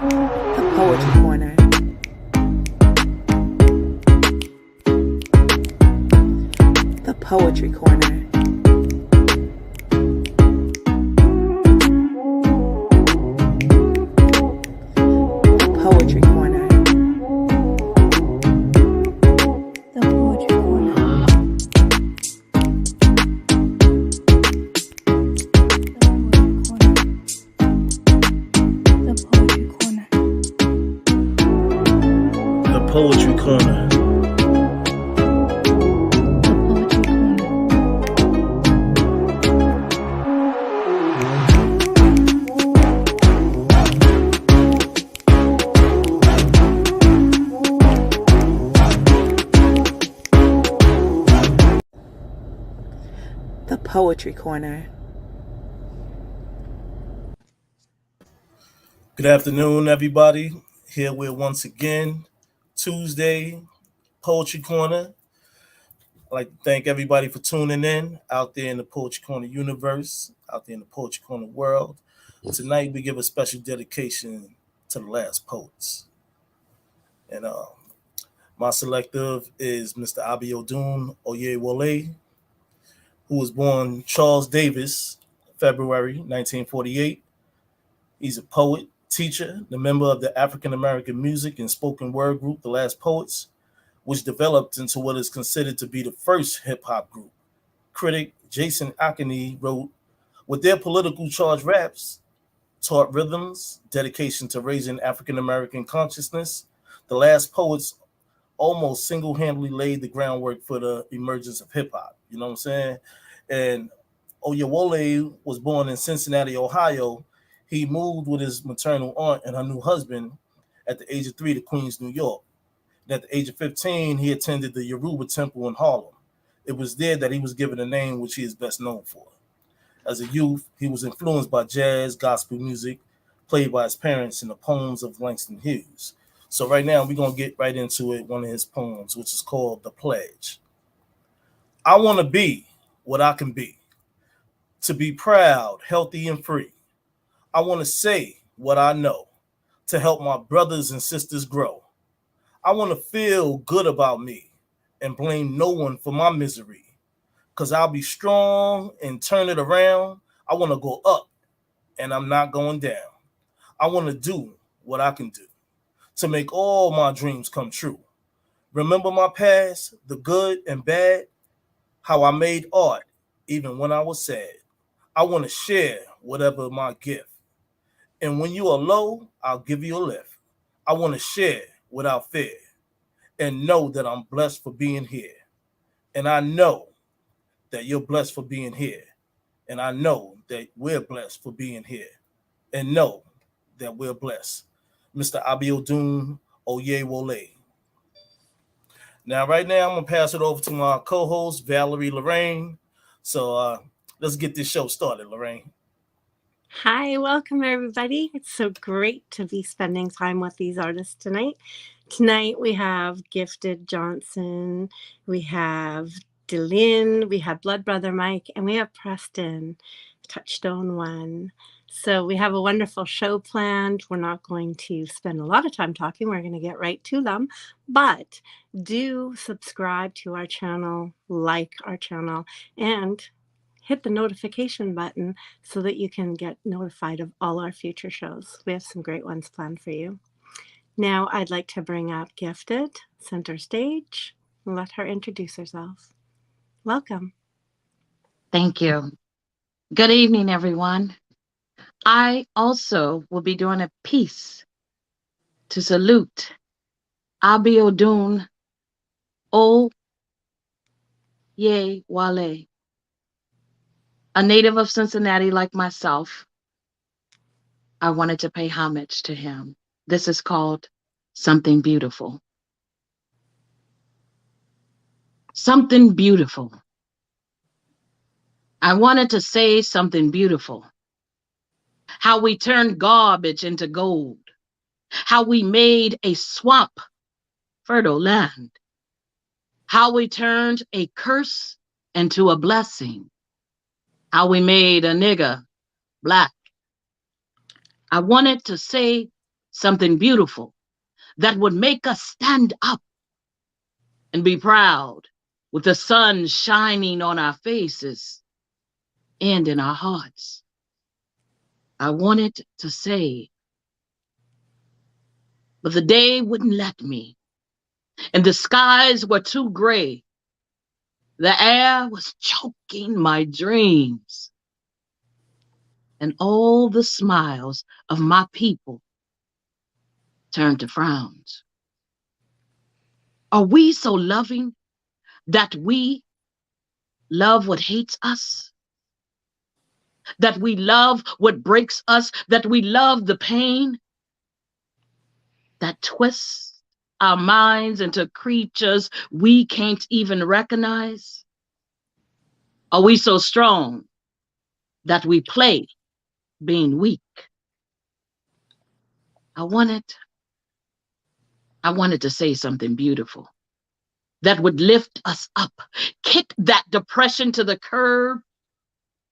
The Poetry Corner. The Poetry Corner. The Poetry Corner. The Poetry Corner. The Poetry Corner. The Poetry Corner. Good afternoon, everybody. Here we're once again, Tuesday, Poetry Corner. I'd like to thank everybody for tuning in out there in the Poetry Corner universe, out there in the Poetry Corner world. Tonight we give a special dedication to the last poets. And my selective is Mr. Abiodun Oyewole, who was born Charles Davis, February 1948. He's a poet, teacher, the member of the African American music and spoken word group, The Last Poets, which developed into what is considered to be the first hip hop group. Critic Jason Akane wrote, with their political charged raps, taught rhythms, dedication to raising African American consciousness, The Last Poets almost single-handedly laid the groundwork for the emergence of hip hop. You know what I'm saying? And Oyewole was born in Cincinnati, Ohio. He moved with his maternal aunt and her new husband at the age of 3 to Queens, New York. And at the age of 15, he attended the Yoruba Temple in Harlem. It was there that he was given a name which he is best known for. As a youth, he was influenced by jazz, gospel music, played by his parents, and the poems of Langston Hughes. So right now, we're going to get right into it, one of his poems, which is called The Pledge. I want to be what I can be, to be proud, healthy, and free. I want to say what I know, to help my brothers and sisters grow. I want to feel good about me and blame no one for my misery, because I'll be strong and turn it around. I want to go up and I'm not going down. I want to do what I can do to make all my dreams come true. Remember my past, the good and bad, how I made art even when I was sad. I want to share whatever my gift. And when you are low, I'll give you a lift. I want to share without fear and know that I'm blessed for being here. And I know that you're blessed for being here. And I know that we're blessed for being here. And know that we're blessed. Mr. Abiodun Oyewole. Now, right now, I'm going to pass it over to my co-host, Valerie Lorraine. So let's get this show started, Lorraine. Hi, welcome everybody. It's so great to be spending time with these artists tonight. Tonight we have Gifted Johnson, we have Delin, we have Blood Brother Mike, and we have Preston, Touchstone One. So we have a wonderful show planned. We're not going to spend a lot of time talking. We're going to get right to them. But do subscribe to our channel, like our channel, and hit the notification button so that you can get notified of all our future shows. We have some great ones planned for you. Now I'd like to bring up Gifted, center stage, and let her introduce herself. Welcome. Thank you. Good evening, everyone. I also will be doing a piece to salute Abiodun Oyewole, a native of Cincinnati like myself. I wanted to pay homage to him. This is called Something Beautiful. Something beautiful. I wanted to say something beautiful. How we turned garbage into gold. How we made a swamp fertile land. How we turned a curse into a blessing. How we made a nigger black. I wanted to say something beautiful that would make us stand up and be proud with the sun shining on our faces and in our hearts. I wanted to say, but the day wouldn't let me, and the skies were too gray. The air was choking my dreams, and all the smiles of my people turned to frowns. Are we so loving that we love what hates us? That we love what breaks us? That we love the pain that twists our minds into creatures we can't even recognize? Are we so strong that we play being weak? I wanted to say something beautiful that would lift us up, kick that depression to the curb,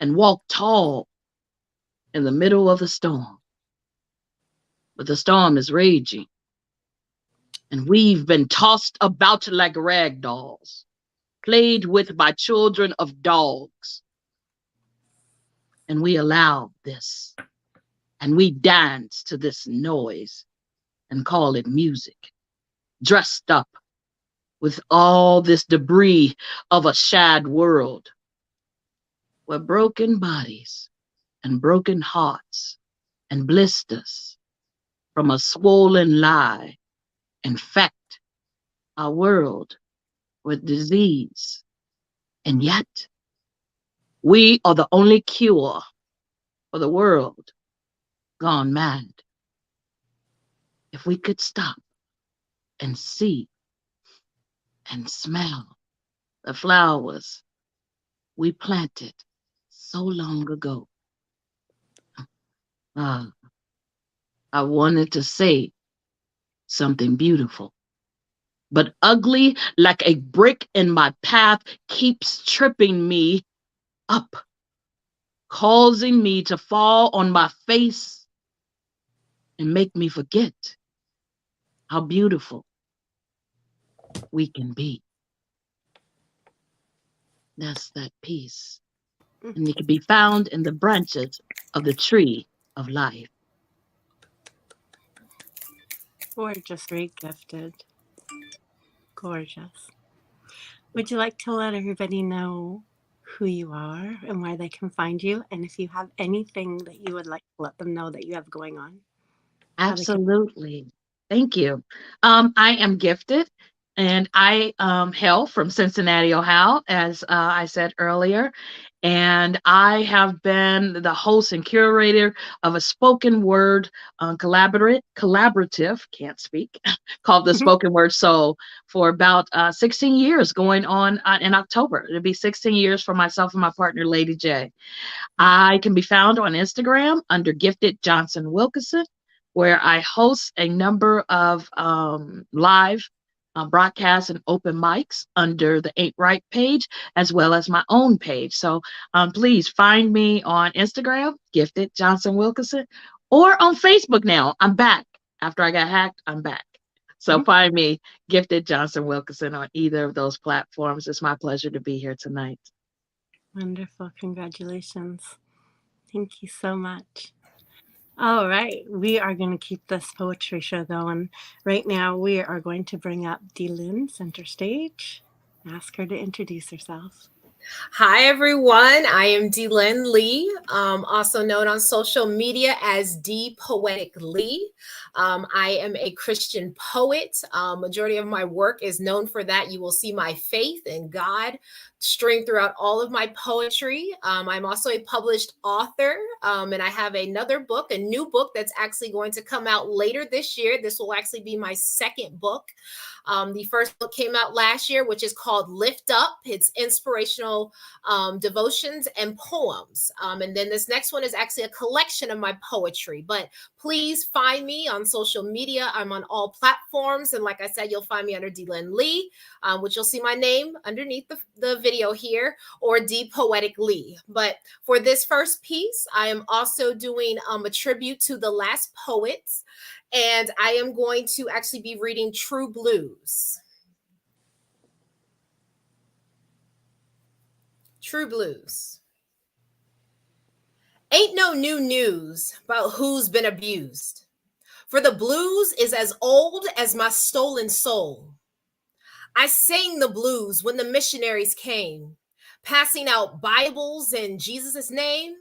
and walk tall in the middle of the storm. But the storm is raging, and we've been tossed about like rag dolls, played with by children of dogs. And we allow this, and we dance to this noise and call it music, dressed up with all this debris of a shad world where broken bodies and broken hearts and blisters from a swollen lie infect our world with disease. And yet, we are the only cure for the world gone mad. If we could stop and see and smell the flowers we planted so long ago. I wanted to say something beautiful, but ugly like a brick in my path keeps tripping me up, causing me to fall on my face and make me forget how beautiful we can be. That's that peace. And it can be found in the branches of the tree of life. Gorgeous, very gifted. Gorgeous. Would you like to let everybody know who you are and where they can find you? And if you have anything that you would like to let them know that you have going on? Absolutely. Thank you. I am gifted, and I hail from Cincinnati, Ohio, as I said earlier. And I have been the host and curator of a spoken word collaborative, can't speak, called the Spoken Word Soul for about 16 years, going on in October. It'll be 16 years for myself and my partner, Lady J. I can be found on Instagram under Gifted Johnson Wilkinson, where I host a number of live broadcasts and open mics under the Ain't Right page, as well as my own page. So please find me on Instagram, Gifted Johnson Wilkinson, or on Facebook now. I'm back. After I got hacked, I'm back. So find me, Gifted Johnson Wilkinson, on either of those platforms. It's my pleasure to be here tonight. Wonderful. Congratulations. Thank you so much. All right. We are going to keep this poetry show going. Right now, we are going to bring up D-Lynn center stage. Ask her to introduce herself. Hi, everyone. I am D-Lynn Lee, also known on social media as D Poetic Lee. I am a Christian poet. Majority of my work is known for that. You will see my faith in God string throughout all of my poetry. I'm also a published author, and I have another book, a new book that's actually going to come out later this year. This will actually be my second book. The first book came out last year, which is called Lift Up. It's inspirational devotions and poems. And then this next one is actually a collection of my poetry. But please find me on social media. I'm on all platforms. And like I said, you'll find me under D-Lynn Lee, which you'll see my name underneath the video here, or D Poetic Lee. But for this first piece, I am also doing a tribute to the last poets, and I am going to actually be reading True Blues. True Blues. Ain't no new news about who's been abused, for the blues is as old as my stolen soul. I sang the blues when the missionaries came, passing out Bibles in Jesus' name.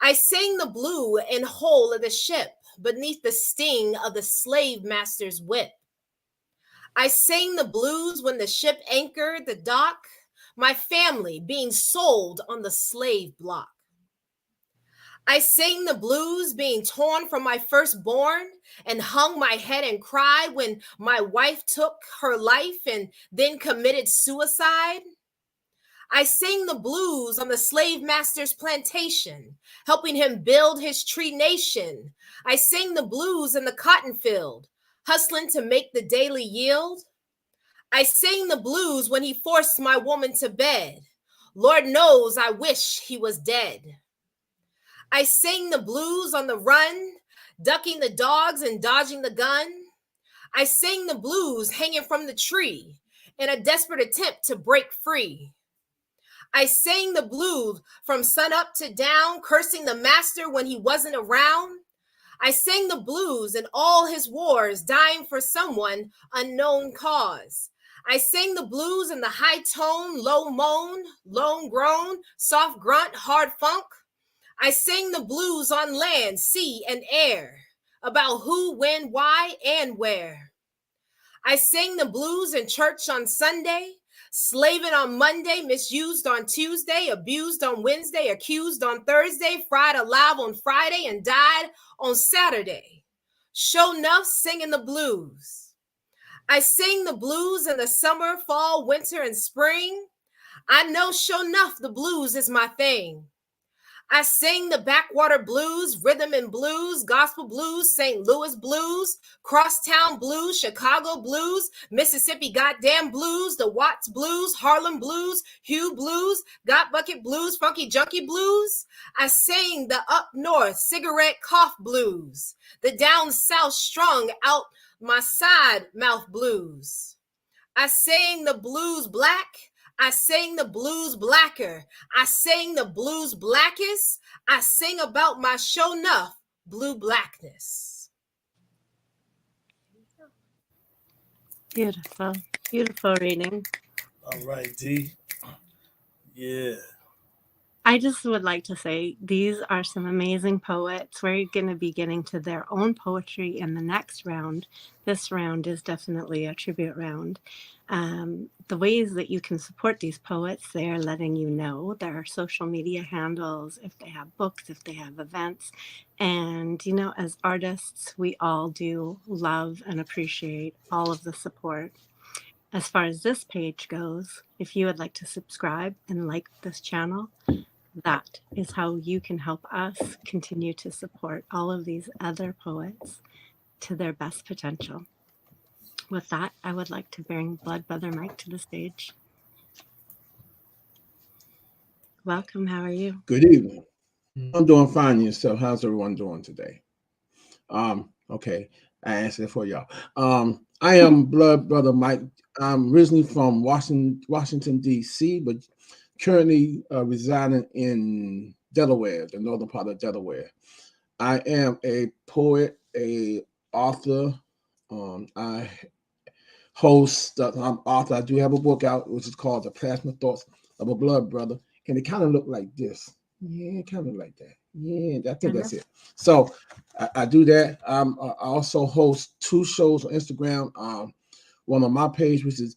I sang the blue in whole of the ship beneath the sting of the slave master's whip. I sang the blues when the ship anchored the dock, my family being sold on the slave block. I sang the blues being torn from my firstborn and hung my head and cried when my wife took her life and then committed suicide. I sang the blues on the slave master's plantation, helping him build his tree nation. I sang the blues in the cotton field, hustling to make the daily yield. I sang the blues when he forced my woman to bed. Lord knows I wish he was dead. I sang the blues on the run, ducking the dogs and dodging the gun. I sang the blues hanging from the tree in a desperate attempt to break free. I sang the blues from sun up to down, cursing the master when he wasn't around. I sang the blues in all his wars, dying for someone unknown cause. I sang the blues in the high tone, low moan, lone groan, soft grunt, hard funk. I sang the blues on land, sea, and air, about who, when, why, and where. I sang the blues in church on Sunday, slaving on Monday, misused on Tuesday, abused on Wednesday, accused on Thursday, fried alive on Friday, and died on Saturday. Show enough singing the blues. I sing the blues in the summer, fall, winter, and spring. I know show enough the blues is my thing. I sing the backwater blues, rhythm and blues, gospel blues, St. Louis blues, crosstown blues, Chicago blues, Mississippi goddamn blues, the Watts blues, Harlem blues, Hugh blues, Got Bucket blues, Funky Junkie blues. I sing the up north cigarette cough blues, the down south strung out my side mouth blues. I sing the blues black. I sing the blues blacker. I sing the blues blackest. I sing about my show enough blue blackness. Beautiful, beautiful reading. All right, D. Yeah. I just would like to say these are some amazing poets. We're going to be getting to their own poetry in the next round. This round is definitely a tribute round. The ways that you can support these poets, they are letting you know. There are social media handles, if they have books, if they have events. And, you know, as artists, we all do love and appreciate all of the support. As far as this page goes, if you would like to subscribe and like this channel, that is how you can help us continue to support all of these other poets to their best potential. With that, I would like to bring Blood Brother Mike to the stage. Welcome. How are you? Good evening. I'm doing fine. Yourself? How's everyone doing today? Okay, I answered it for y'all. I am Blood Brother Mike. I'm originally from Washington D.C., but currently residing in Delaware, the northern part of Delaware. I am a poet, a author. I host. I'm author. I do have a book out, which is called "The Plasma Thoughts of a Blood Brother," and it kind of looked like this. Yeah, kind of like that. Yeah, I think that's it. So I do that. I also host 2 shows on Instagram. One on my page, which is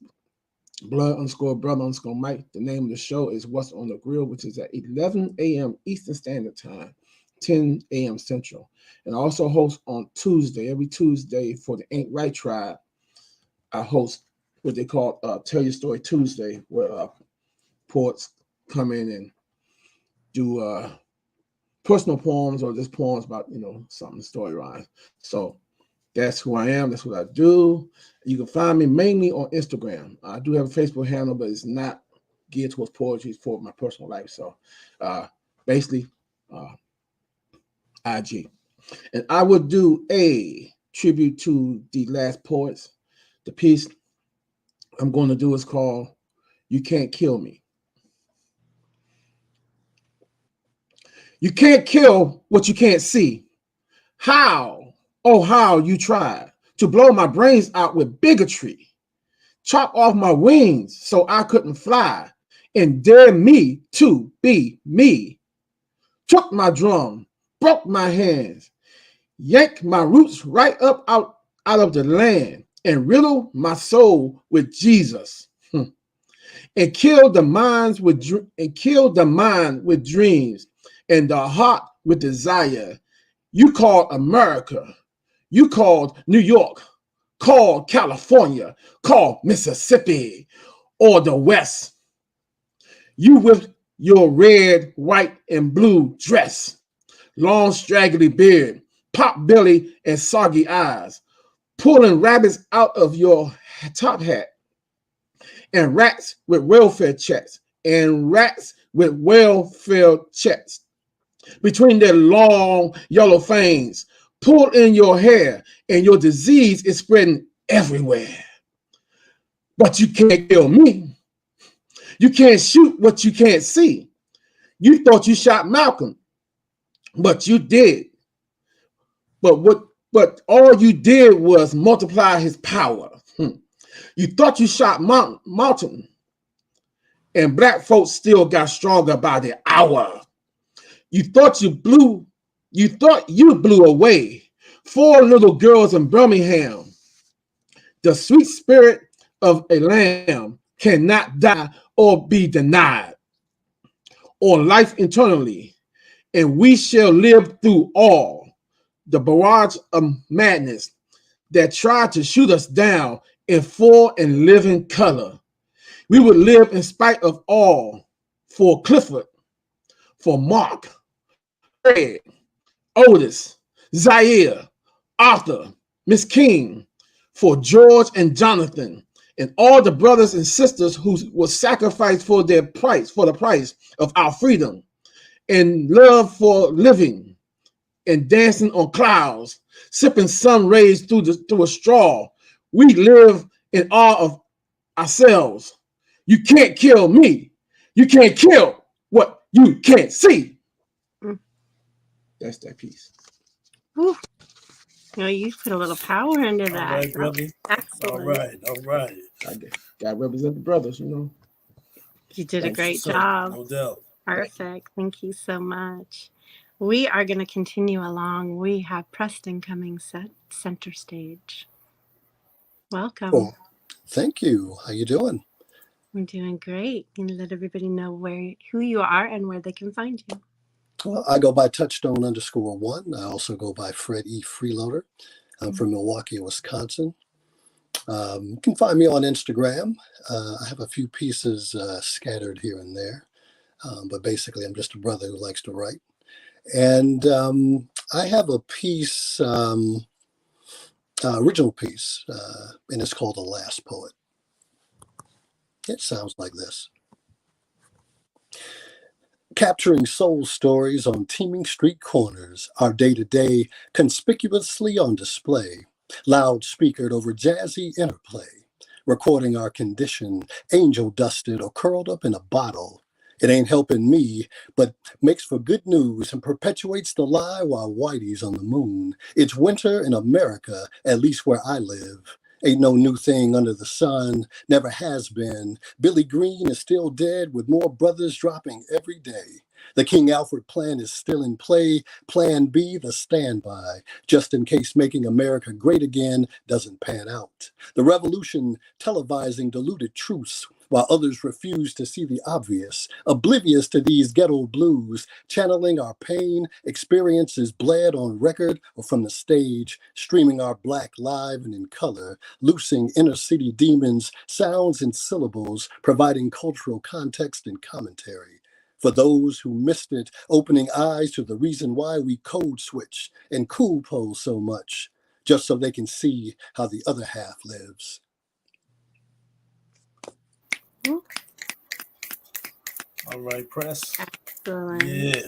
blood_brother_Mike. The name of the show is What's on the Grill, which is at 11 a.m. Eastern Standard Time, 10 a.m. Central. And I also host on Tuesday, every Tuesday for the Ain't Right Tribe. I host what they call Tell Your Story Tuesday, where poets come in and do personal poems or just poems about, something storyline. So that's who I am. That's what I do. You can find me mainly on Instagram. I do have a Facebook handle, but it's not geared towards poetry for my personal life. So basically, IG. And I would do a tribute to the last poets. The piece I'm going to do is called You Can't Kill Me. You can't kill what you can't see. How, oh, how you tried to blow my brains out with bigotry, chop off my wings so I couldn't fly, and dare me to be me. Took my drum, broke my hands, yanked my roots right up out of the land, and riddled my soul with Jesus, and killed the mind with dreams, and the heart with desire. You called America, you called New York, called California, called Mississippi, or the West. You with your red, white, and blue dress, long straggly beard, pop belly, and soggy eyes, pulling rabbits out of your top hat, and rats with welfare checks, between their long yellow fangs, pulled in your hair, and your disease is spreading everywhere. But you can't kill me. You can't shoot what you can't see. You thought you shot Malcolm, but you did. But all you did was multiply his power. You thought you shot Martin, and black folks still got stronger by the hour. You thought you blew away 4 little girls in Birmingham. The sweet spirit of a lamb cannot die or be denied, or life eternally, and we shall live through all the barrage of madness that tried to shoot us down in full and living color. We would live in spite of all, for Clifford, for Mark, Fred, Otis, Zaire, Arthur, Miss King, for George and Jonathan, and all the brothers and sisters who were sacrificed for the price of our freedom, and love for living, and dancing on clouds, sipping sun rays through a straw. We live in awe of ourselves. You can't kill me. You can't kill what you can't see. That's that piece. Ooh. You put a little power into that. All right, brother. Excellent. All right. I got to represent the brothers, you know. You did Thanks. a great job. No doubt. Perfect. Thank you so much. We are going to continue along. We have Preston coming center stage. Welcome. Well, thank you. How you doing? I'm doing great. Can you let everybody know who you are and where they can find you? Well, I go by Touchstone_1. I also go by Fred E. Freeloader. I'm from Milwaukee, Wisconsin. You can find me on Instagram. I have a few pieces scattered here and there, but basically I'm just a brother who likes to write. And I have a piece, original piece, and it's called The Last Poet. It sounds like this. Capturing soul stories on teeming street corners, our day-to-day conspicuously on display, loud-speakered over jazzy interplay, recording our condition, angel-dusted or curled up in a bottle. It ain't helping me, but makes for good news and perpetuates the lie while Whitey's on the moon. It's winter in America, at least where I live. Ain't no new thing under the sun, never has been. Billy Green is still dead with more brothers dropping every day. The King Alfred plan is still in play. Plan B, the standby, just in case making America great again doesn't pan out. The revolution televising diluted truths, while others refuse to see the obvious, oblivious to these ghetto blues, channeling our pain, experiences bled on record or from the stage, streaming our black live and in color, loosing inner city demons, sounds and syllables, providing cultural context and commentary. For those who missed it, opening eyes to the reason why we code switch and cool pose so much, just so they can see how the other half lives. All right, press. Excellent. Yeah.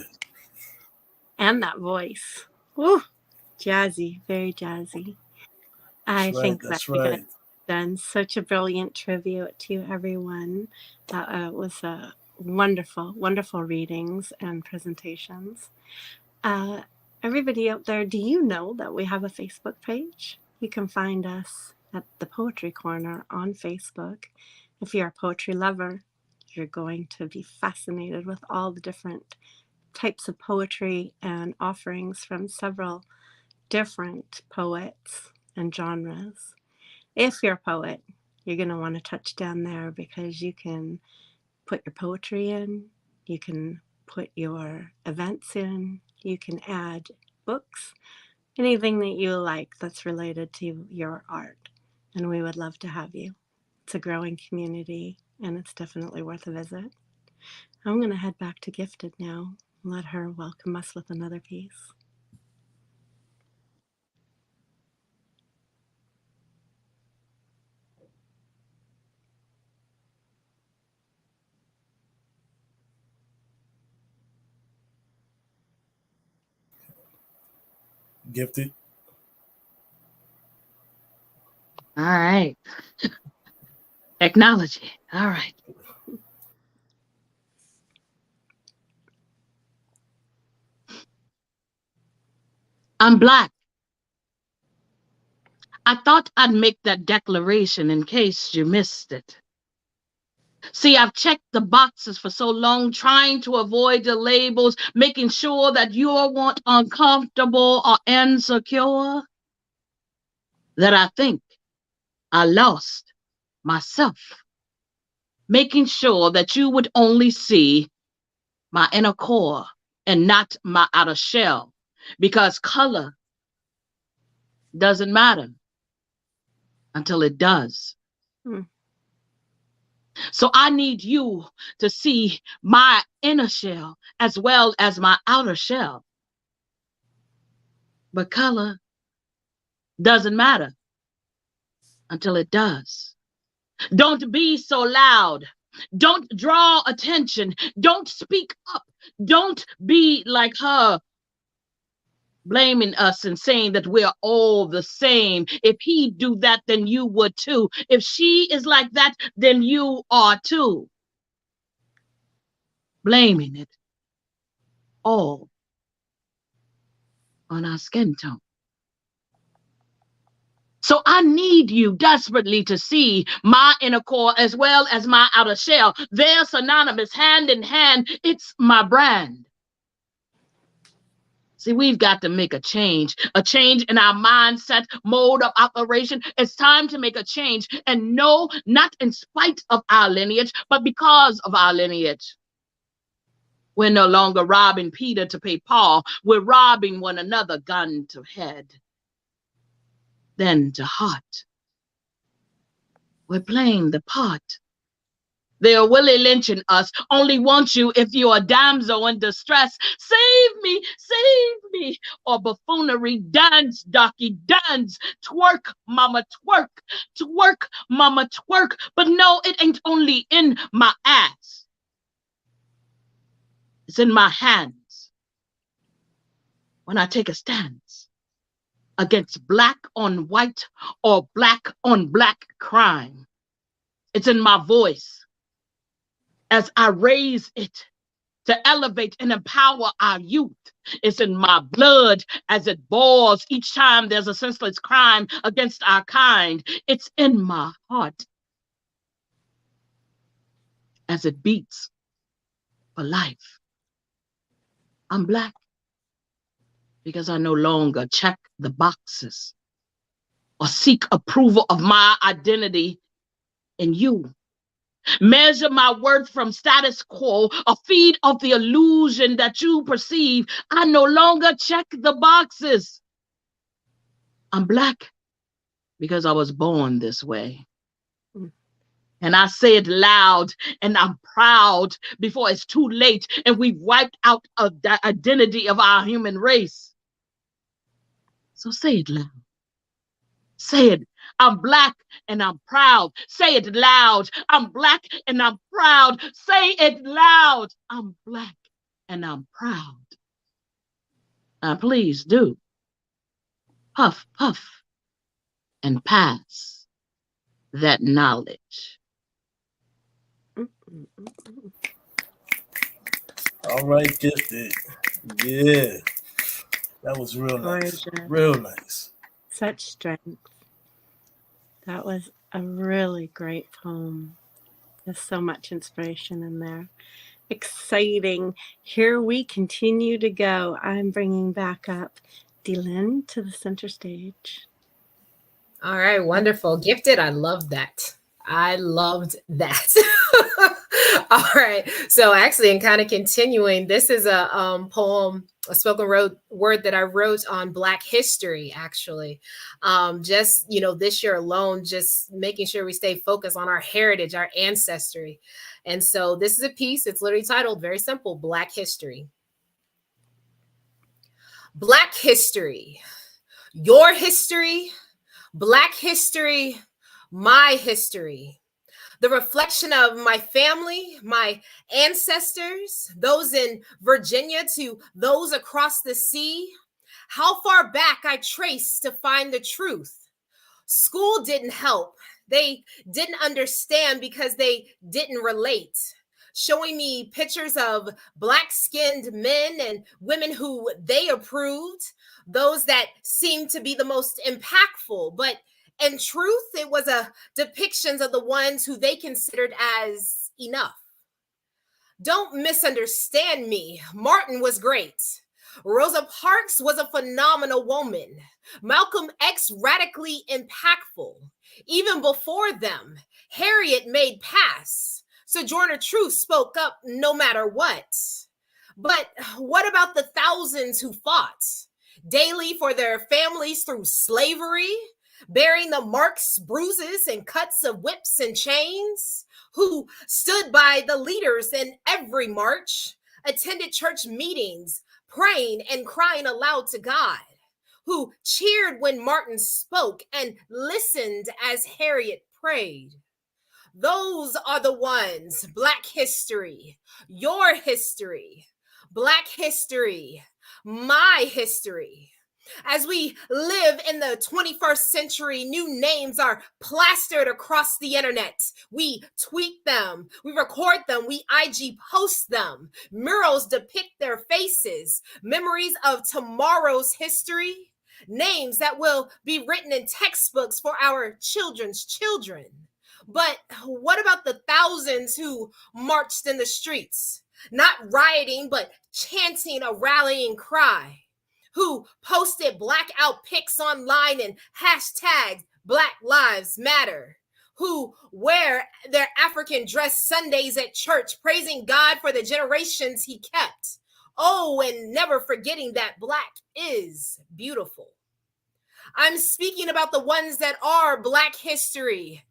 And that voice. Woo! Jazzy, very jazzy. I think That's that you guys right. done such a brilliant tribute to everyone. That was wonderful, wonderful readings and presentations. Everybody out there, do you know that we have a Facebook page? You can find us at the Poetry Corner on Facebook. If you're a poetry lover, you're going to be fascinated with all the different types of poetry and offerings from several different poets and genres. If you're a poet, you're going to want to touch down there because you can put your poetry in, you can put your events in, you can add books, anything that you like that's related to your art. And we would love to have you. It's a growing community and it's definitely worth a visit. I'm going to head back to Gifted now and let her welcome us with another piece. Gifted. All right. Technology. All right. I'm Black. I thought I'd make that declaration in case you missed it. See, I've checked the boxes for so long, trying to avoid the labels, making sure that you weren't uncomfortable or insecure, that I think I lost myself, making sure that you would only see my inner core and not my outer shell, because color doesn't matter until it does. So I need you to see my inner shell as well as my outer shell. But color doesn't matter until it does. Don't be so loud. Don't draw attention. Don't speak up. Don't be like her, blaming us and saying that we're all the same. If he do that, then you would too. If she is like that, then you are too. Blaming it all on our skin tone. So I need you desperately to see my inner core as well as my outer shell. They're synonymous, hand in hand. It's my brand. See, we've got to make a change in our mindset, mode of operation. It's time to make a change. And no, not in spite of our lineage, but because of our lineage. We're no longer robbing Peter to pay Paul. We're robbing one another, gun to head, then to heart. We're playing the part. They are Willie lynching us, only want you if you're a damsel in distress. Save me, or buffoonery, dance, darky, dance, twerk, mama, twerk, mama, twerk. But no, it ain't only in my ass. It's in my hands. When I take a stance against black on white or black on black crime, it's in my voice. As I raise it to elevate and empower our youth, it's in my blood as it boils each time there's a senseless crime against our kind. It's in my heart as it beats for life. I'm Black because I no longer check the boxes or seek approval of my identity in you. Measure my worth from status quo, or feed off the illusion that you perceive. I no longer check the boxes. I'm Black because I was born this way. And I say it loud, and I'm proud before it's too late and we've wiped out the identity of our human race. So say it loud. Say it. I'm Black and I'm proud. Say it loud. I'm Black and I'm proud. Say it loud. I'm Black and I'm proud. Now, please do. Puff, puff, and pass that knowledge. All right, Gifted. Yeah, that was real nice. Gorgeous. Real nice. Such strength. That was a really great poem. There's so much inspiration in there. Exciting. Here we continue to go. I'm bringing back up Dylan to the center stage. All right, wonderful. Gifted, I love that. I loved that. All right. So actually, in kind of continuing, this is a poem, a spoken word that I wrote on Black history, actually. Just, this year alone, just making sure we stay focused on our heritage, our ancestry. And so this is a piece, it's literally titled, very simple, Black History. Black history, your history, Black history, my history. The reflection of my family, my ancestors, those in Virginia to those across the sea. How far back I trace to find the truth. School didn't help. They didn't understand because they didn't relate. Showing me pictures of Black-skinned men and women who they approved, those that seemed to be the most impactful, but in truth, it was a depictions of the ones who they considered as enough. Don't misunderstand me. Martin was great. Rosa Parks was a phenomenal woman. Malcolm X radically impactful. Even before them, Harriet made pass. Sojourner Truth spoke up no matter what. But what about the thousands who fought daily for their families through slavery? Bearing the marks, bruises, and cuts of whips and chains, who stood by the leaders in every march, attended church meetings, praying and crying aloud to God, who cheered when Martin spoke and listened as Harriet prayed. Those are the ones, Black history, your history, Black history, my history. As we live in the 21st century, new names are plastered across the internet. We tweet them, we record them, we IG post them. Murals depict their faces, memories of tomorrow's history, names that will be written in textbooks for our children's children. But what about the thousands who marched in the streets, not rioting, but chanting a rallying cry? Who posted blackout pics online and hashtagged Black Lives Matter, who wear their African dress Sundays at church, praising God for the generations he kept. Oh, and never forgetting that Black is beautiful. I'm speaking about the ones that are Black history,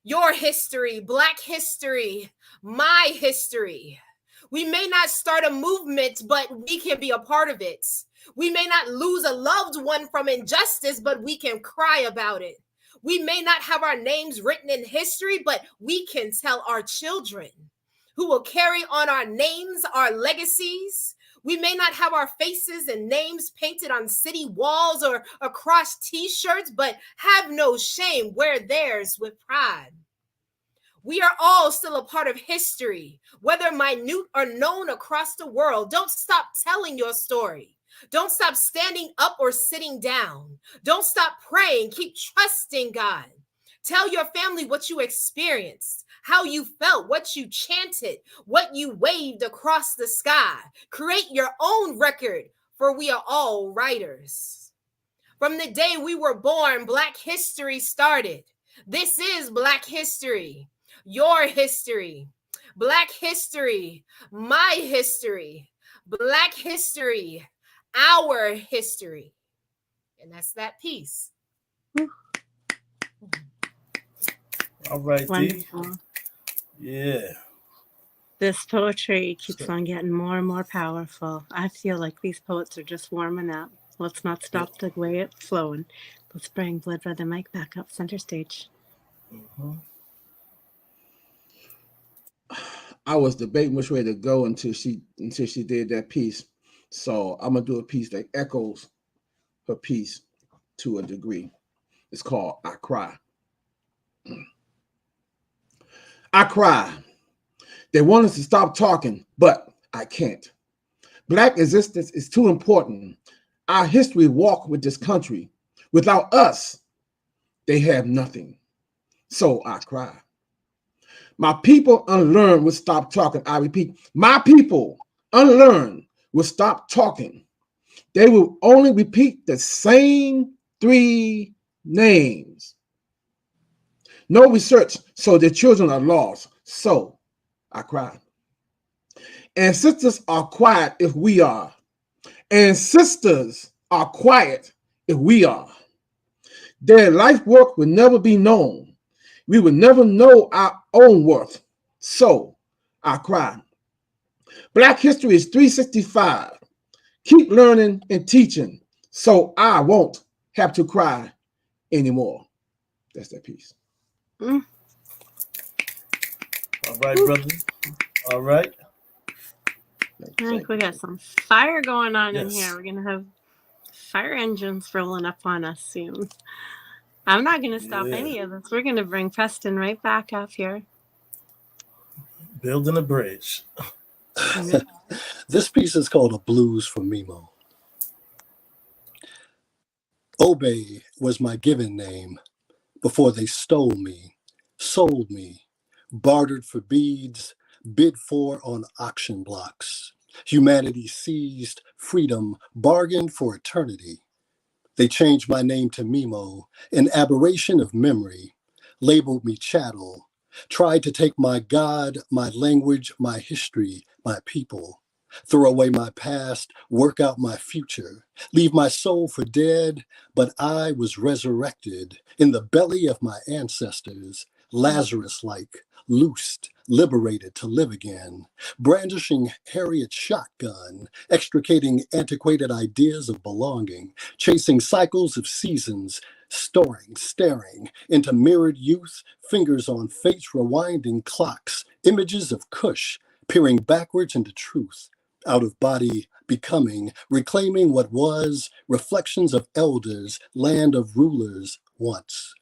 your history, Black history, my history. We may not start a movement, but we can be a part of it. We may not lose a loved one from injustice, but we can cry about it. We may not have our names written in history, but we can tell our children who will carry on our names, our legacies. We may not have our faces and names painted on city walls or across t-shirts, but have no shame, wear theirs with pride. We are all still a part of history, whether minute or known across the world. Don't stop telling your story. Don't stop standing up or sitting down. Don't stop praying. Keep trusting God. Tell your family what you experienced, how you felt, what you chanted, what you waved across the sky. Create your own record, for we are all writers. From the day we were born, Black history started. This is Black history, your history, Black history, my history, Black history, our history. And that's that piece. All right, Wonderful. D. Yeah. This poetry keeps on getting more and more powerful. I feel like these poets are just warming up. Let's not stop the way it's flowing. Let's bring Blood Brother Mike back up center stage. I was debating which way to go until she did that piece. So I'm gonna do a piece that echoes her piece to a degree. It's called I Cry. I cry. They want us to stop talking, but I can't. Black existence is too important. Our history walk with this country. Without us, they have nothing. So I cry. My people unlearn will stop talking. I repeat, my people unlearn will stop talking. They will only repeat the same 3 names. No research, so their children are lost. So I cry. Ancestors are quiet if we are. Ancestors are quiet if we are. Their life work will never be known. We will never know our own worth. So I cry. Black history is 365. Keep learning and teaching so I won't have to cry anymore. That's that piece. All right, brother. All right. I think we got some fire going on in Yes. here. We're going to have fire engines rolling up on us soon. I'm not going to stop any of this. We're going to bring Preston right back up here. Building a bridge. This piece is called A Blues for Mimo. Obey was my given name before they stole me, sold me, bartered for beads, bid for on auction blocks. Humanity seized freedom, bargained for eternity. They changed my name to Mimo, an aberration of memory, labeled me chattel, tried to take my God, my language, my history, my people, throw away my past, work out my future, leave my soul for dead, but I was resurrected in the belly of my ancestors, Lazarus-like, loosed, liberated to live again, brandishing Harriet's shotgun, extricating antiquated ideas of belonging, chasing cycles of seasons, staring into mirrored youth, fingers on fate's rewinding clocks, images of Kush, peering backwards into truth, out of body becoming, reclaiming what was, reflections of elders, land of rulers once.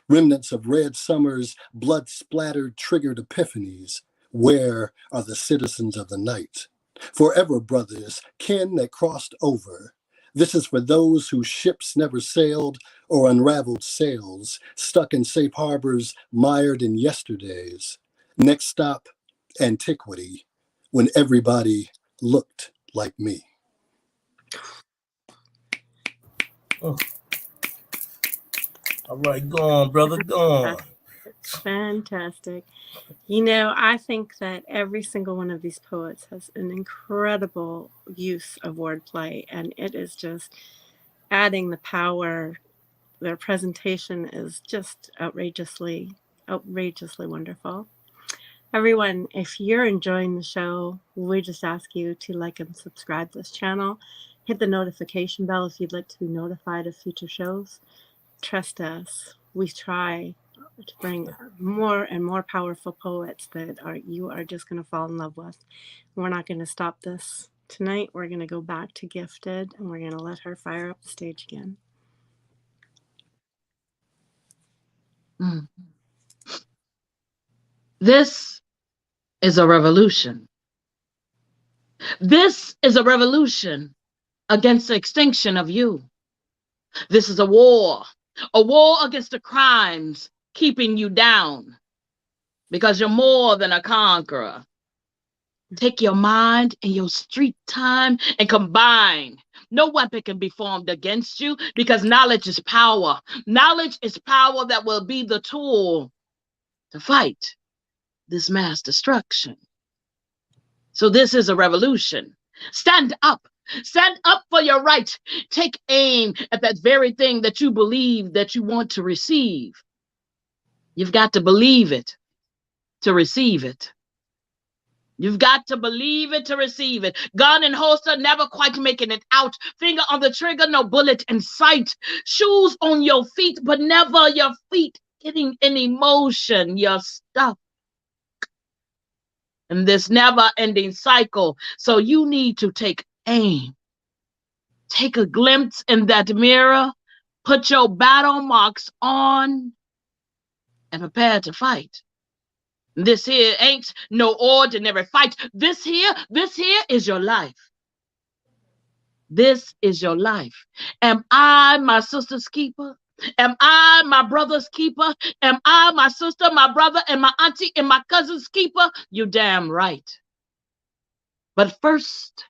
Remnants of red summers, blood-splattered, triggered epiphanies. Where are the citizens of the night? Forever brothers, kin that crossed over. This is for those whose ships never sailed or unraveled sails, stuck in safe harbors, mired in yesterdays. Next stop, antiquity, when everybody looked like me. Oh. All right, go on, brother, go on. Fantastic. You know, I think that every single one of these poets has an incredible use of wordplay, and it is just adding the power. Their presentation is just outrageously wonderful. Everyone, if you're enjoying the show, we just ask you to like and subscribe to this channel. Hit the notification bell if you'd like to be notified of future shows. Trust us, we try to bring more and more powerful poets that you are just going to fall in love with. We're not going to stop this tonight. We're going to go back to Gifted, and we're going to let her fire up the stage again. This is a revolution. This is a revolution against the extinction of you. This is a war against the crimes keeping you down, because you're more than a conqueror. Take your mind and your street time and combine. No weapon can be formed against you, because knowledge is power. Knowledge is power that will be the tool to fight this mass destruction. So this is a revolution. Stand up. Stand up for your right. Take aim at that very thing that you believe that you want to receive. You've got to believe it to receive it. You've got to believe it to receive it. Gun and holster, never quite making it out. Finger on the trigger, no bullet in sight. Shoes on your feet, but never your feet getting any motion. You're stuck in this never-ending cycle. So you need to take aim. Take a glimpse in that mirror. Put your battle marks on and prepare to fight. This here ain't no ordinary fight. This here is your life. This is your life. Am I my sister's keeper? Am I my brother's keeper? Am I my sister, my brother, and my auntie and my cousin's keeper? You damn right. But first,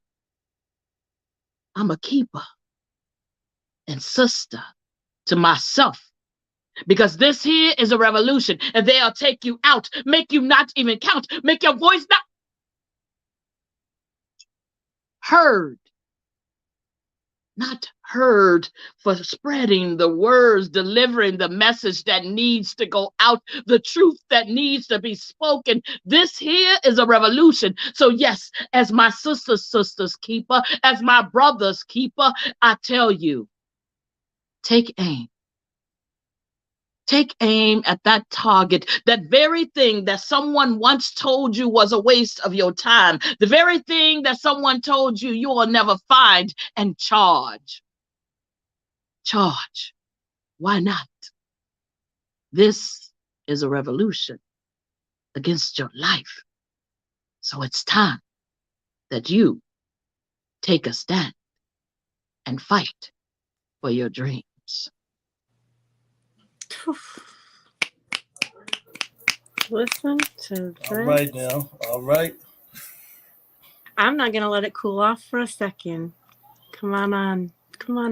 I'm a keeper and sister to myself. Because this here is a revolution, and they'll take you out, make you not even count, make your voice not heard. Not heard for spreading the words, delivering the message that needs to go out, the truth that needs to be spoken. This here is a revolution. So yes, as my sister's keeper, as my brother's keeper, I tell you, take aim. Take aim at that target, that very thing that someone once told you was a waste of your time, the very thing that someone told you you will never find, and charge. Charge. Why not? This is a revolution against your life. So it's time that you take a stand and fight for your dreams. Listen to this. All right now. All right. I'm not going to let it cool off for a second. Come on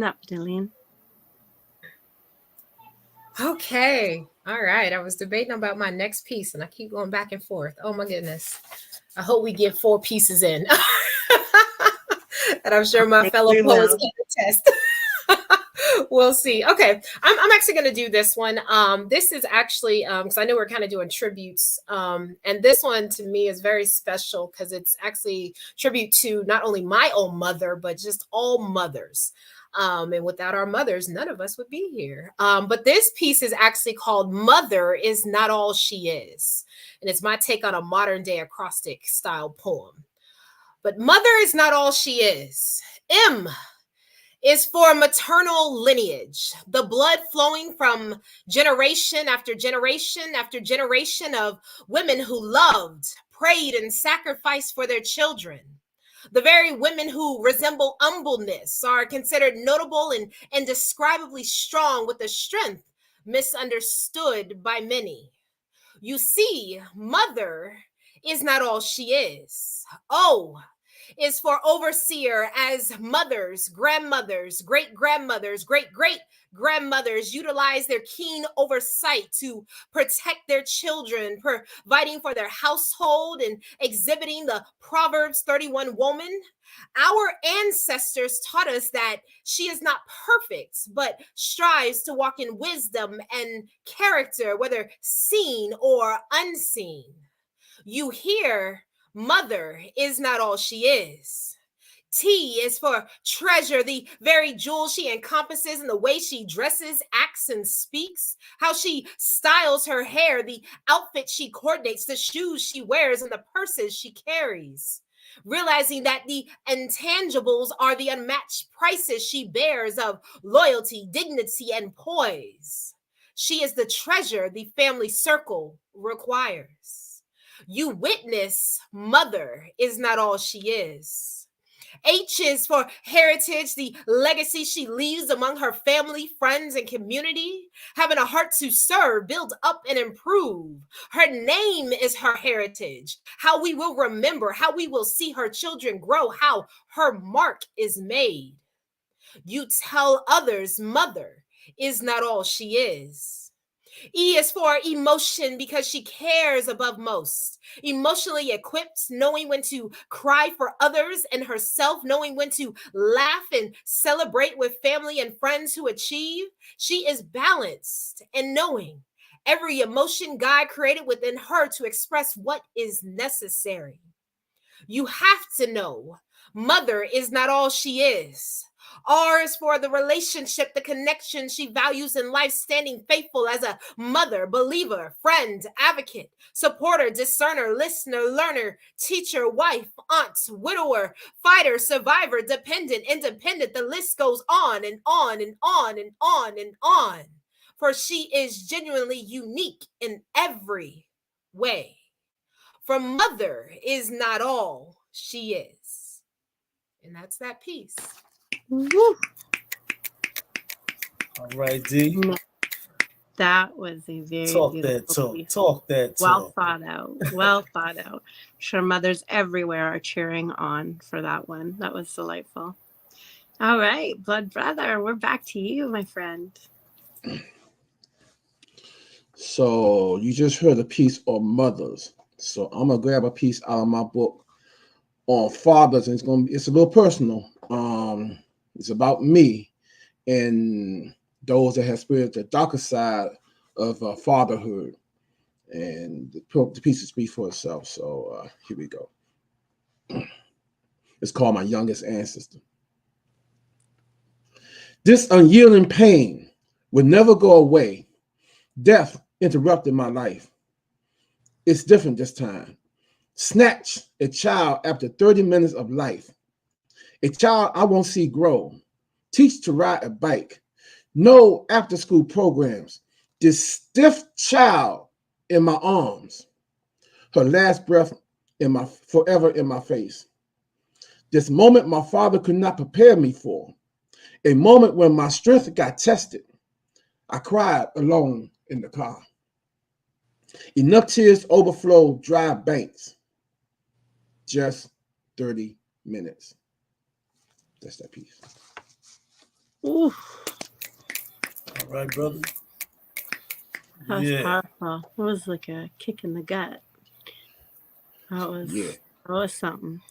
up, Dillian. Okay. All right. I was debating about my next piece and I keep going back and forth. Oh my goodness. I hope we get 4 pieces in. And I'm sure my fellow poets can attest. We'll see. Okay. I'm actually going to do this one. This is actually, because I know we're kind of doing tributes. And this one to me is very special because it's actually tribute to not only my own mother, but just all mothers. And without our mothers, none of us would be here. But this piece is actually called Mother is Not All She Is. And it's my take on a modern day acrostic style poem. But mother is not all she is. M is for maternal lineage, the blood flowing from generation after generation after generation of women who loved, prayed, and sacrificed for their children. The very women who resemble humbleness are considered notable and indescribably strong with a strength misunderstood by many. You see, mother is not all she is. O is for overseer, as mothers, grandmothers, great-grandmothers, great-great-grandmothers utilize their keen oversight to protect their children, providing for their household and exhibiting the Proverbs 31 woman. Our ancestors taught us that she is not perfect, but strives to walk in wisdom and character, whether seen or unseen. You hear, mother is not all she is. T is for treasure, the very jewel she encompasses in the way she dresses, acts, and speaks, how she styles her hair, the outfit she coordinates, the shoes she wears, and the purses she carries. Realizing that the intangibles are the unmatched prices she bears of loyalty, dignity, and poise. She is the treasure the family circle requires. You witness, mother is not all she is. H is for heritage, the legacy she leaves among her family, friends, and community, having a heart to serve, build up, and improve. Her name is her heritage, how we will remember, how we will see her children grow, how her mark is made. You tell others, mother is not all she is. E is for emotion because she cares above most. Emotionally equipped, knowing when to cry for others and herself, knowing when to laugh and celebrate with family and friends who achieve. She is balanced and knowing every emotion God created within her to express what is necessary. You have to know mother is not all she is. R is for the relationship, the connection she values in life, standing faithful as a mother, believer, friend, advocate, supporter, discerner, listener, learner, teacher, wife, aunt, widower, fighter, survivor, dependent, independent. The list goes on and on and on and on and on. For she is genuinely unique in every way. For mother is not all she is. And that's that piece. Woo. All right, D. That was a very Talk beautiful that talk. piece. Talk that Well talk. thought out. Well thought out. I'm sure mothers everywhere are cheering on for that one. That was delightful. All right, Blood Brother, we're back to you, my friend. So you just heard a piece on mothers. So I'm gonna grab a piece out of my book on fathers, and it's a little personal. It's about me and those that have experienced the darker side of fatherhood, and the piece speaks for itself. So here we go. It's called My Youngest Ancestor. This unyielding pain would never go away. Death interrupted my life. It's different this time. Snatch a child after 30 minutes of life. A child I won't see grow. Teach to ride a bike. No after-school programs. This stiff child in my arms. Her last breath forever in my face. This moment my father could not prepare me for. A moment when my strength got tested. I cried alone in the car. Enough tears to overflow dry banks. Just 30 minutes. That's that piece. Ooh, All right, brother. that was powerful. It was like a kick in the gut. That was something.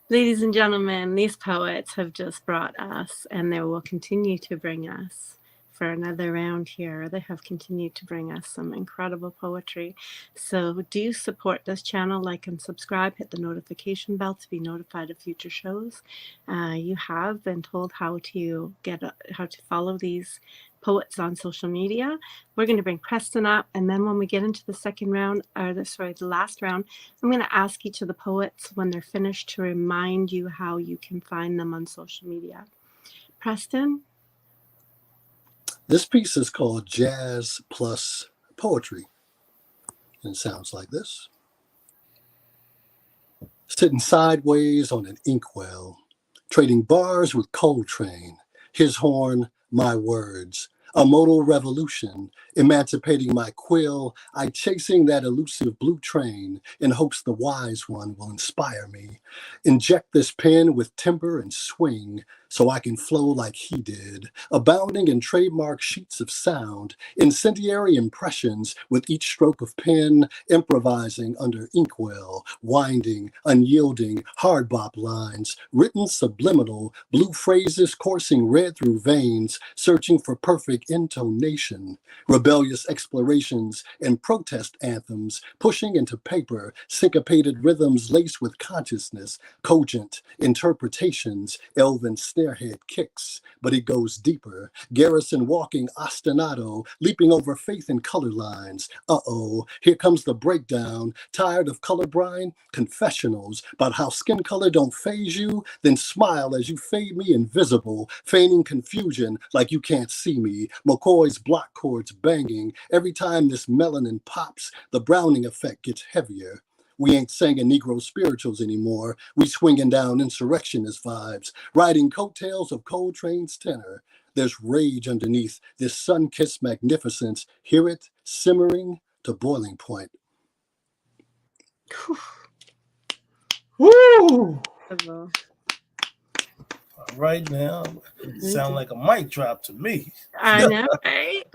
Ladies and gentlemen, these poets have just brought us, and they will continue to bring us for another round here. They have continued to bring us some incredible poetry. So do support this channel, like and subscribe, hit the notification bell to be notified of future shows. You have been told how to follow these poets on social media. We're going to bring Preston up, and then when we get into the the last round, I'm going to ask each of the poets when they're finished to remind you how you can find them on social media. Preston? This piece is called Jazz Plus Poetry, and it sounds like this. Sitting sideways on an inkwell, trading bars with Coltrane, his horn, my words, a modal revolution, emancipating my quill, I chasing that elusive blue train in hopes the wise one will inspire me. Inject this pen with timber and swing so I can flow like he did, abounding in trademark sheets of sound, incendiary impressions with each stroke of pen, improvising under inkwell, winding, unyielding, hard bop lines, written subliminal, blue phrases coursing red through veins, searching for perfect intonation, rebellious explorations and protest anthems, pushing into paper, syncopated rhythms laced with consciousness, cogent interpretations, elven snarehead kicks, but it goes deeper. Garrison walking ostinato, leaping over faith and color lines. Uh-oh, here comes the breakdown. Tired of colorblind confessionals about how skin color don't faze you? Then smile as you fade me invisible, feigning confusion like you can't see me. McCoy's block chords banging. Every time this melanin pops, the Browning effect gets heavier. We ain't singing Negro spirituals anymore. We swinging down insurrectionist vibes, riding coattails of Coltrane's tenor. There's rage underneath this sun-kissed magnificence. Hear it simmering to boiling point. Woo! All right now, sound like a mic drop to me. I know, right?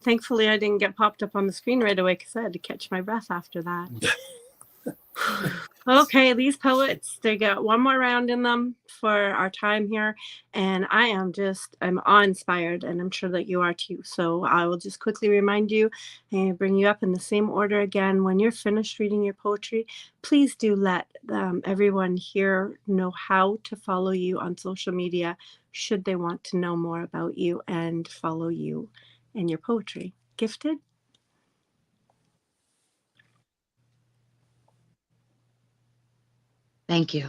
Thankfully I didn't get popped up on the screen right away because I had to catch my breath after that. Okay, these poets, they got one more round in them for our time here. And I'm awe-inspired, and I'm sure that you are too. So I will just quickly remind you and bring you up in the same order again. When you're finished reading your poetry, please do let everyone here know how to follow you on social media should they want to know more about you and follow you and your poetry. Gifted? Thank you.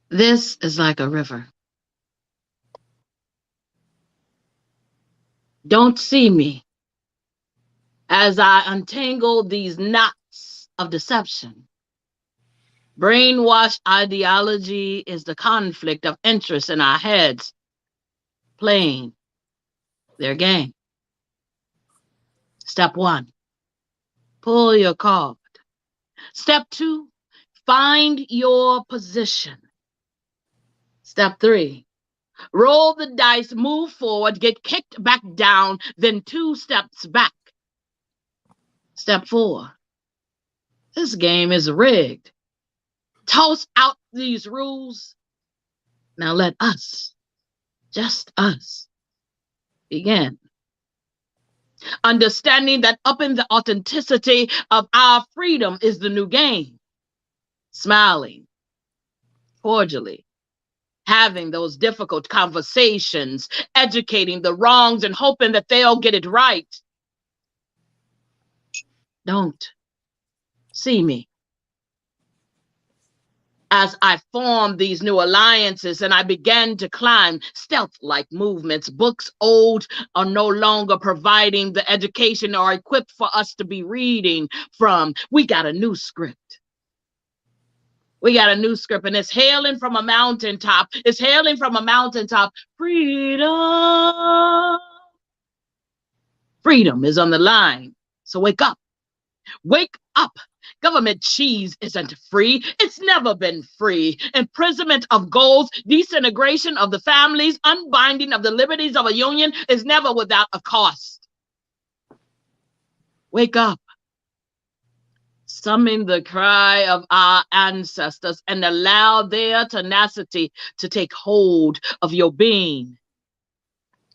This is like a river. Don't see me as I untangle these knots of deception. Brainwashed ideology is the conflict of interest in our heads playing their game. Step 1, pull your card. Step 2, find your position. Step 3, roll the dice, move forward, get kicked back down, then 2 steps back. Step 4, this game is rigged. Toss out these rules. Now let us, just us, begin. Understanding that up in the authenticity of our freedom is the new game. Smiling, cordially, having those difficult conversations, educating the wrongs and hoping that they'll get it right. Don't see me as I form these new alliances and I began to climb stealth-like movements. Books old are no longer providing the education or equipped for us to be reading from. We got a new script. We got a new script, and it's hailing from a mountaintop. It's hailing from a mountaintop. Freedom. Freedom is on the line. So wake up. Wake up. Government cheese isn't free. It's never been free. Imprisonment of goals, disintegration of the families, unbinding of the liberties of a union is never without a cost. Wake up. Summon the cry of our ancestors and allow their tenacity to take hold of your being.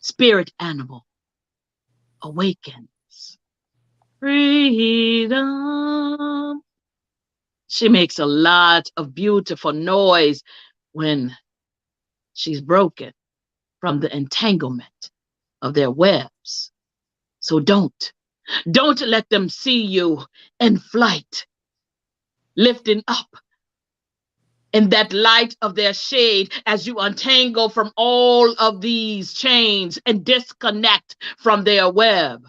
Spirit animal awakens. Freedom. She makes a lot of beautiful noise when she's broken from the entanglement of their webs. So don't let them see you in flight, lifting up in that light of their shade as you untangle from all of these chains and disconnect from their web.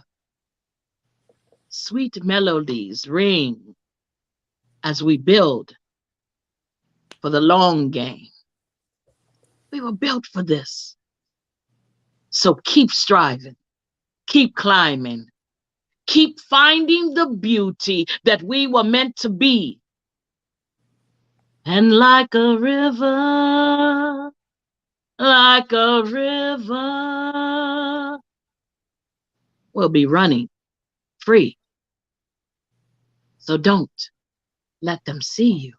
Sweet melodies ring as we build for the long game. We were built for this. So keep striving, keep climbing, keep finding the beauty that we were meant to be. And like a river, we'll be running free. So don't let them see you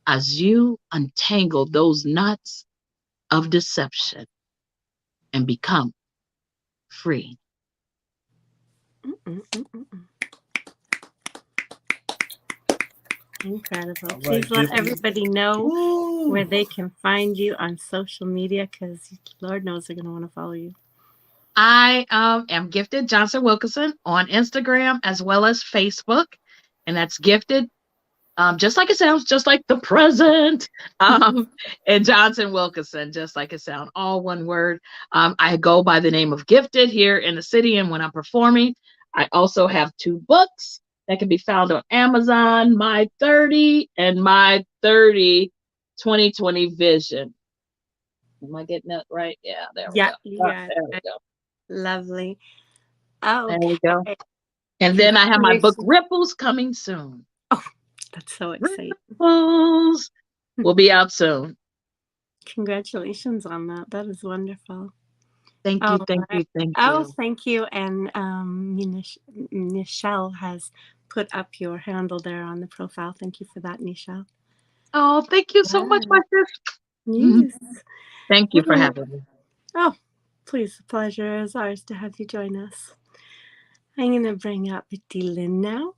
as you untangle those knots of deception and become free. Incredible. All right, Please let Gifted. everybody know Woo. where they can find you on social media, because Lord knows they're going to want to follow you. I am Gifted Johnson Wilkinson on Instagram as well as Facebook, and that's Gifted, just like it sounds, just like the present, and Johnson Wilkinson, just like it sounds, all one word. I go by the name of Gifted here in the city, and when I'm performing, I also have 2 books that can be found on Amazon, My 30 and My 30 2020 Vision. Am I getting that right? Yeah, there we go. Yeah, there we go. lovely. Oh, There we go. And then I have my book Ripples coming soon. Oh, that's so exciting. Ripples will be out soon. Congratulations on that. That is wonderful. Thank you, thank you, thank you. Oh, thank you. And Michelle has put up your handle there on the profile. Thank you for that, Nisha. Oh, thank you so much, my sis. Yes. Thank you for having me. Oh, please, the pleasure is ours to have you join us. I'm going to bring up Dylan now.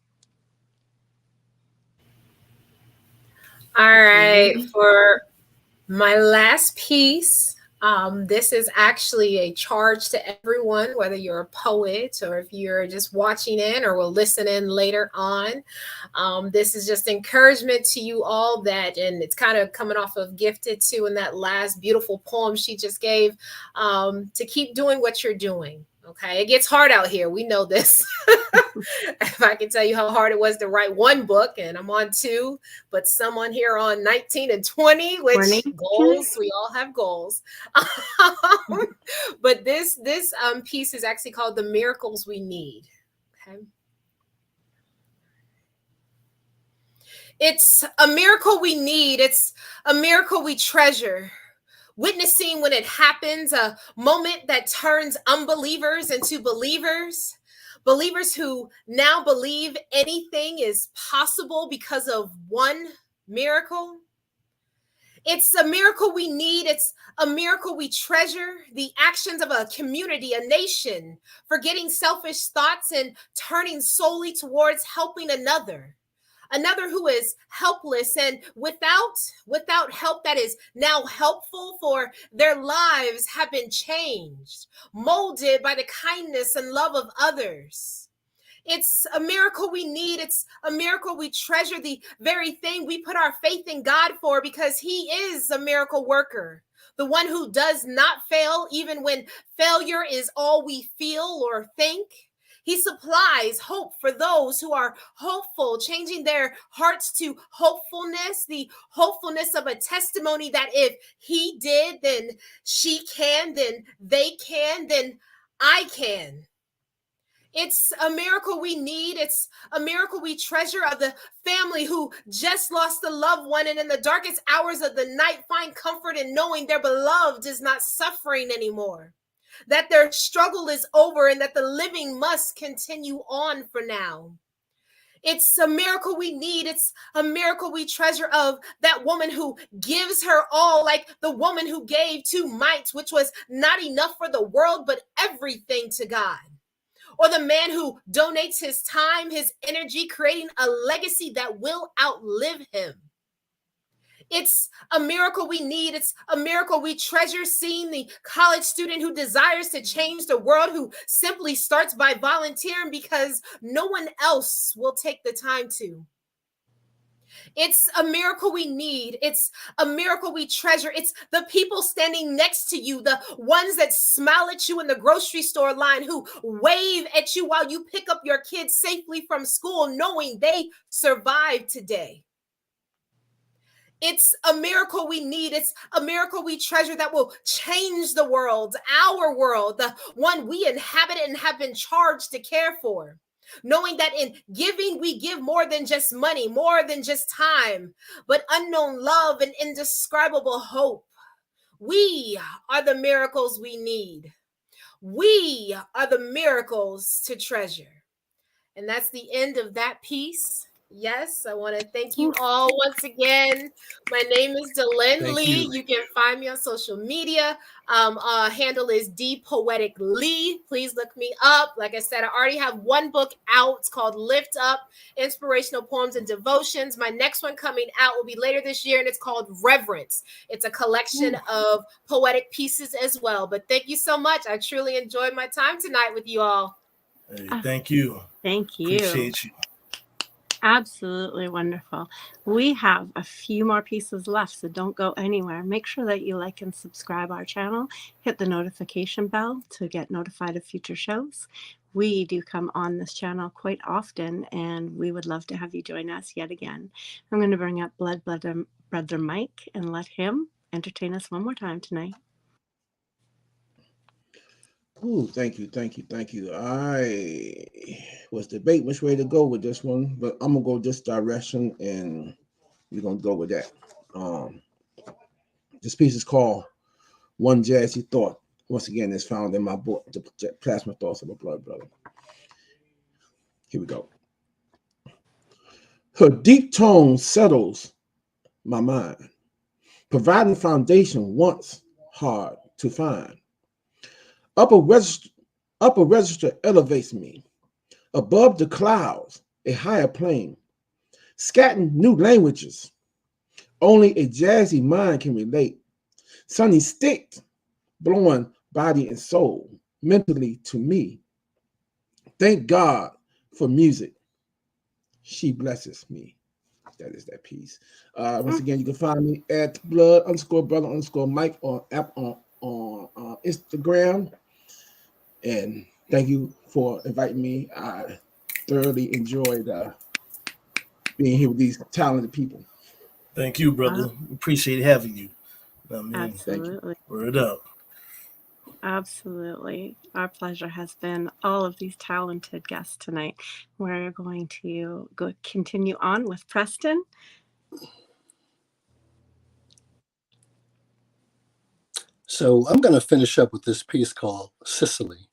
All right, for my last piece, this is actually a charge to everyone, whether you're a poet or if you're just watching in or will listen in later on. This is just encouragement to you all that, and it's kind of coming off of Gifted too in that last beautiful poem she just gave, to keep doing what you're doing. Okay, it gets hard out here. We know this. If I can tell you how hard it was to write one book, and I'm on 2, but someone here on 19 and 20, which goals, we all have goals. But this piece is actually called The Miracles We Need. Okay. It's a miracle we need. It's a miracle we treasure. Witnessing when it happens, a moment that turns unbelievers into believers. Believers who now believe anything is possible because of one miracle. It's a miracle we need. It's a miracle we treasure. The actions of a community, a nation, forgetting selfish thoughts and turning solely towards helping another who is helpless and without help that is now helpful, for their lives have been changed, molded by the kindness and love of others. It's a miracle we need. It's a miracle we treasure, the very thing we put our faith in God for, because he is a miracle worker, the one who does not fail even when failure is all we feel or think. He supplies hope for those who are hopeful, changing their hearts to hopefulness, the hopefulness of a testimony that if he did, then she can, then they can, then I can. It's a miracle we need. It's a miracle we treasure, of the family who just lost a loved one and in the darkest hours of the night find comfort in knowing their beloved is not suffering anymore, that their struggle is over, and that the living must continue on for now. It's a miracle we need. It's a miracle we treasure, of that woman who gives her all, like the woman who gave 2 mites, which was not enough for the world, but everything to God. Or the man who donates his time, his energy, creating a legacy that will outlive him. It's a miracle we need. It's a miracle we treasure, seeing the college student who desires to change the world, who simply starts by volunteering because no one else will take the time to. It's a miracle we need. It's a miracle we treasure. It's the people standing next to you, the ones that smile at you in the grocery store line, who wave at you while you pick up your kids safely from school, knowing they survived today. It's a miracle we need. It's a miracle we treasure that will change the world, our world, the one we inhabit and have been charged to care for. Knowing that in giving, we give more than just money, more than just time, but unknown love and indescribable hope. We are the miracles we need. We are the miracles to treasure. And that's the end of that piece. Yes, I want to thank you all once again. My name is Dylan Lee. You can find me on social media. Handle is DPoeticLee. Please look me up. Like I said, I already have 1 book out. It's called Lift Up, Inspirational Poems and Devotions. My next one coming out will be later this year, and it's called Reverence. It's a collection of poetic pieces as well. But thank you so much. I truly enjoyed my time tonight with you all. Hey, thank you. Thank you. Appreciate you. Absolutely wonderful. We have a few more pieces left, so don't go anywhere. Make sure that you like and subscribe our channel. Hit the notification bell to get notified of future shows. We do come on this channel quite often, and we would love to have you join us yet again. I'm going to bring up Brother Mike and let him entertain us one more time tonight. Ooh, thank you. I was debating which way to go with this one, but I'm gonna go this direction, and we're gonna go with that. This piece is called One Jazzy Thought. Once again, it's found in my book, The Plasma Thoughts of a Blood Brother. Here we go. Her deep tone settles my mind, providing foundation once hard to find. Upper register, upper register elevates me above the clouds, a higher plane, scatting new languages. Only a jazzy mind can relate. Sunny stick, blowing body and soul, mentally to me. Thank God for music. She blesses me. That is that piece. Once again, you can find me at blood_brother_Mike on Instagram. And thank you for inviting me. I thoroughly enjoyed being here with these talented people. Thank you, brother. Appreciate having you. I mean, Absolutely. word up. Absolutely. Our pleasure has been all of these talented guests tonight. We're going to continue on with Preston. So I'm going to finish up with this piece called Sicily.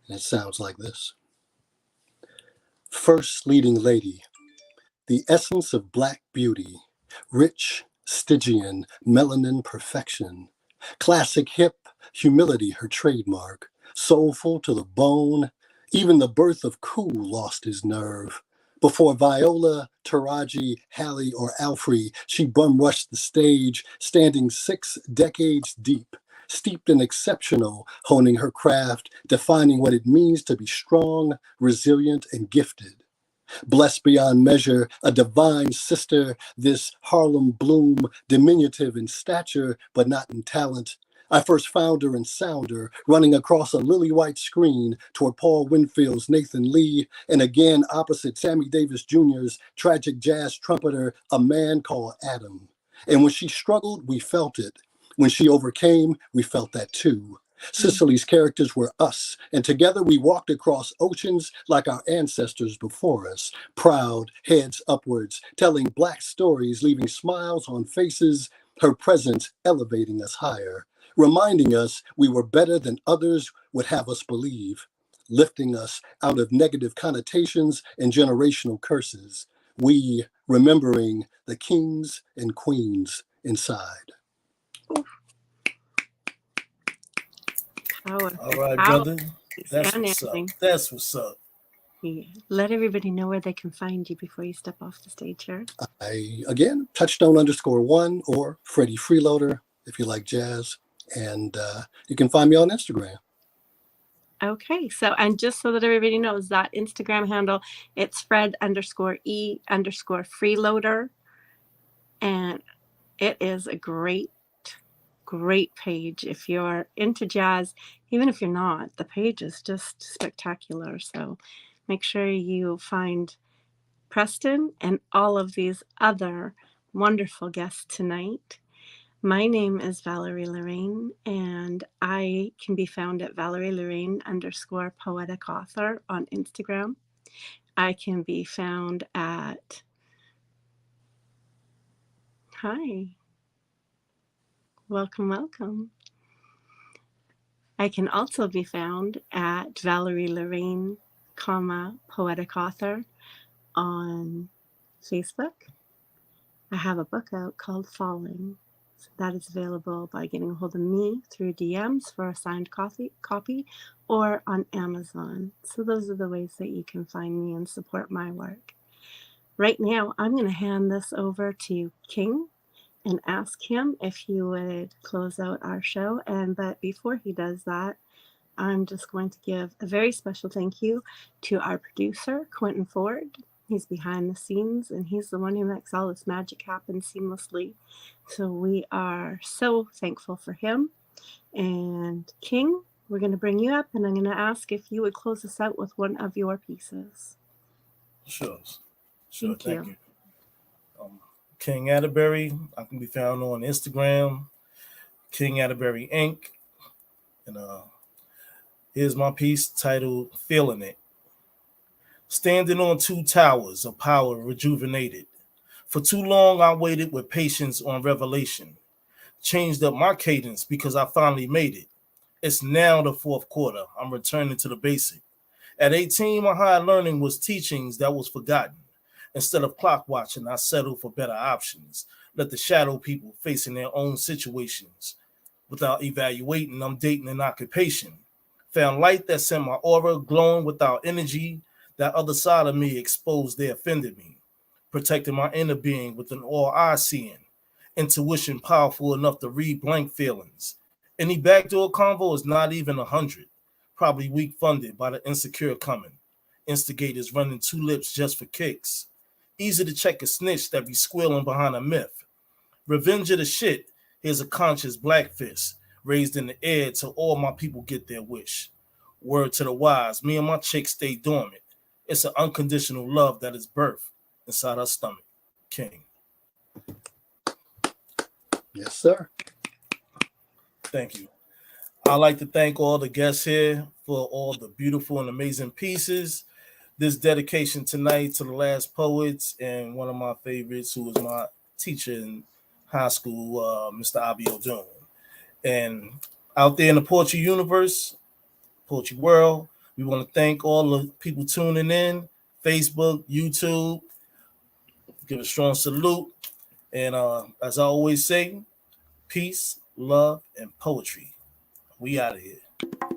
And it sounds like this. First leading lady, the essence of black beauty, rich, Stygian, melanin perfection, classic hip, humility her trademark, soulful to the bone, even the birth of Cool lost his nerve. Before Viola, Taraji, Hallie, or Alfrey, she bum-rushed the stage, standing 6 decades deep, steeped in exceptional, honing her craft, defining what it means to be strong, resilient, and gifted. Blessed beyond measure, a divine sister, this Harlem Bloom, diminutive in stature, but not in talent. I first found her in Sounder, running across a lily-white screen toward Paul Winfield's Nathan Lee, and again opposite Sammy Davis Jr.'s tragic jazz trumpeter, a man called Adam. And when she struggled, we felt it. When she overcame, we felt that too. Sicily's characters were us, and together we walked across oceans like our ancestors before us, proud, heads upwards, telling black stories, leaving smiles on faces, her presence elevating us higher, reminding us we were better than others would have us believe, lifting us out of negative connotations and generational curses, we remembering the kings and queens inside. All right, brother. That's what's up. That's what's up. Yeah. Let everybody know where they can find you before you step off the stage here. Again, Touchstone_1 or Freddie Freeloader if you like jazz. And you can find me on Instagram. Okay, and just so that everybody knows, that Instagram handle, it's Fred_E_freeloader. And it is a great page. If you're into jazz, even if you're not, the page is just spectacular. So make sure you find Preston and all of these other wonderful guests tonight. My name is Valerie Lorraine, and I can be found at ValerieLorraine_poetic author on Instagram. I can be found at Welcome. I can also be found at Valerie Lorraine, poetic author on Facebook. I have a book out called Falling. So that is available by getting a hold of me through DMs for a signed copy or on Amazon. So those are the ways that you can find me and support my work. Right now, I'm going to hand this over to King and ask him if he would close out our show. But before he does that, I'm just going to give a very special thank you to our producer, Quinten Ford. He's behind the scenes, and he's the one who makes all this magic happen seamlessly. So we are so thankful for him. And King, we're going to bring you up, and I'm going to ask if you would close us out with one of your pieces. Sure. Thank you. King Atterbury. I can be found on Instagram, King Atterbury Inc. And here's my piece titled Feeling It. Standing on 2 towers of power rejuvenated. For too long I waited with patience on revelation. Changed up my cadence because I finally made it. It's now the 4th quarter. I'm returning to the basic. At 18, my higher learning was teachings that was forgotten. Instead of clock watching, I settle for better options. Let the shadow people facing their own situations. Without evaluating, I'm dating an occupation. Found light that sent my aura glowing without energy. That other side of me exposed they offended me. Protecting my inner being with an all-eye seeing. Intuition powerful enough to read blank feelings. Any backdoor convo is not even 100. Probably weak funded by the insecure coming. Instigators running two lips just for kicks. Easy to check a snitch that be squealing behind a myth. Revenge of the shit. Here's a conscious black fist raised in the air till all my people get their wish. Word to the wise, me and my chick stay dormant. It's an unconditional love that is birthed inside our stomach. King. Yes, sir. Thank you. I'd like to thank all the guests here for all the beautiful and amazing pieces. This dedication tonight to the last poets and one of my favorites, who was my teacher in high school, Mr. Abio Doon. And out there in the poetry universe, poetry world, we want to thank all the people tuning in, Facebook, YouTube. Give a strong salute. And as I always say, peace, love, and poetry. We out of here.